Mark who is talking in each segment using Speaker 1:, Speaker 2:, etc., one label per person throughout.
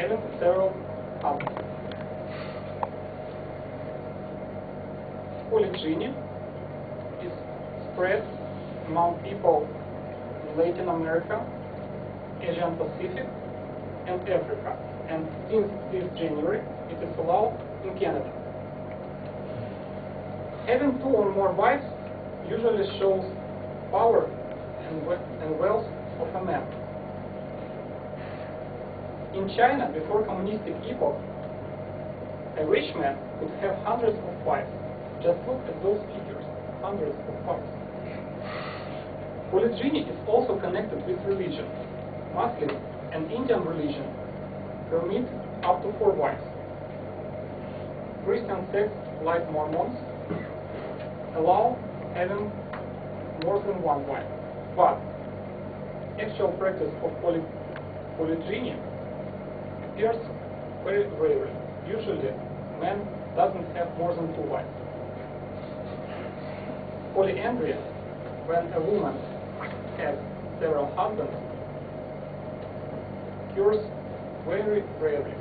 Speaker 1: having several husbands. Polygyny is spread among people in Latin America, Asian Pacific, and Africa. And since this January, it is allowed in Canada. Having 2 or more wives usually shows power and wealth of a man. In China, before communistic epoch, a rich man could have hundreds of wives. Just look at those figures, hundreds of wives. Polygyny is also connected with religion. Muslim and Indian religion permit up to 4 wives. Christian sects like Mormons allow having more than 1 wife. But actual practice of polygyny appears very rarely. Usually, man doesn't have more than 2 wives. Polyandry, when a woman has several husbands, occurs very rarely.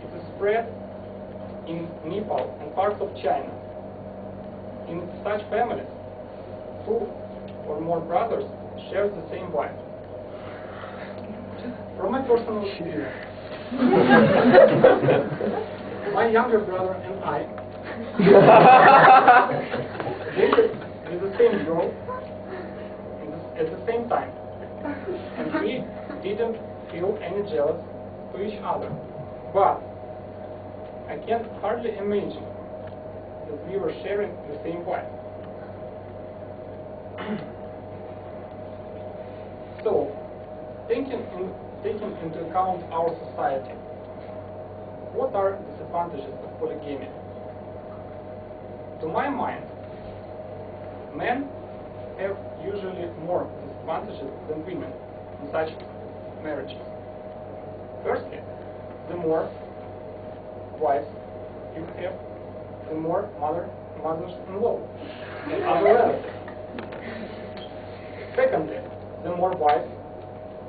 Speaker 1: It is spread in Nepal and parts of China. In such families, 2 or more brothers share the same wife. From my personal experience, my younger brother and I dated with the same girl at the same time, and we didn't feel any jealous to each other. But I can hardly imagine that we were sharing the same wife. So, taking into account our society, what are the disadvantages of polygamy? To my mind, men have usually more disadvantages than women in such marriages. Firstly, the more wives you have, the more mothers-in-law and other relatives. Secondly, the more wives,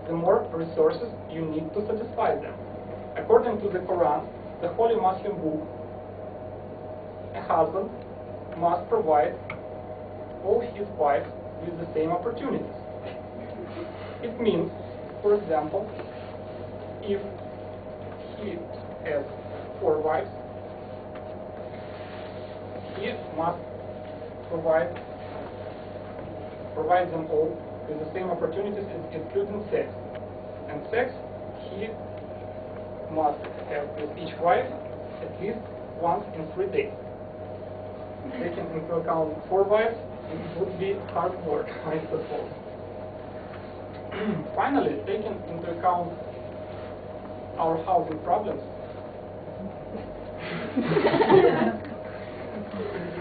Speaker 1: the more resources you need to satisfy them. According to the Quran, the holy Muslim book, a husband must provide all his wives with the same opportunities. It means, for example, if he has 4 wives, he must provide them all with the same opportunities, including sex. And sex, he must have with each wife at least once in 3 days. Taking into account 4 wives, it would be hard work, I suppose. Finally, taking into account our housing problems,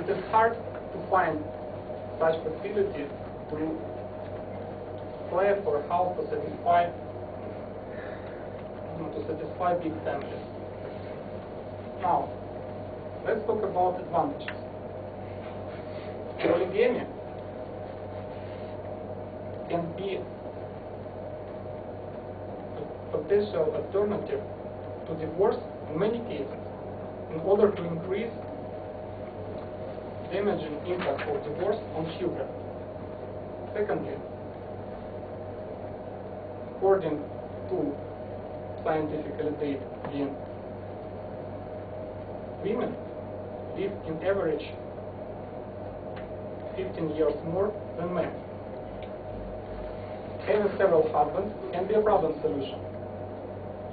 Speaker 1: it is hard to find such facility to flat or house to satisfy big families. Now, let's talk about advantages. Polygamy can be a potential alternative to divorce in many cases in order to increase damaging impact of divorce on children. Secondly, according to scientific data, women live in average 15 years more than men. Having several husbands can be a problem solution.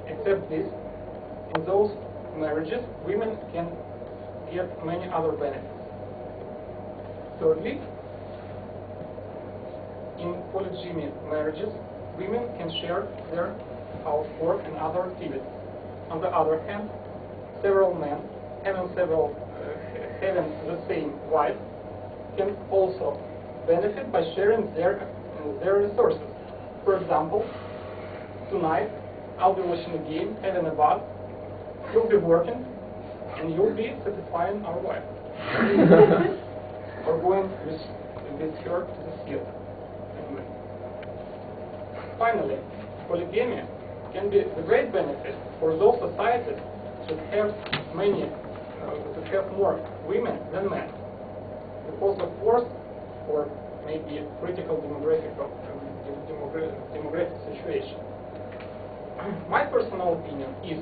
Speaker 1: Except this, in those marriages, women can get many other benefits. Thirdly, in polygamy marriages, women can share their housework and other activities. On the other hand, several men having the same wife can also benefit by sharing their resources. For example, tonight I'll be watching a game, having a bath, you'll be working, and you'll be satisfying our wife. Or going with her to the theater. Anyway. finally, polygamy can be a great benefit for those societies that have more women than men, because of force or maybe critical demographic situation. My personal opinion is,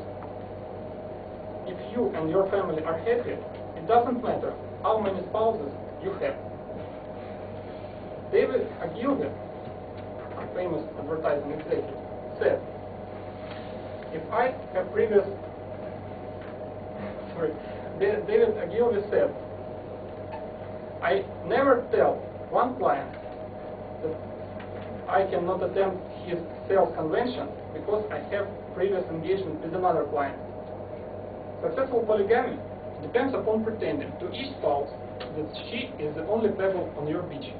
Speaker 1: if you and your family are happy, it doesn't matter how many spouses you have. David Ogilvy, a famous advertising executive, said, David Ogilvy said, I never tell one client that I cannot attend his sales convention because I have previous engagement with another client. Successful polygamy depends upon pretending to each spouse that she is the only pebble on your beach.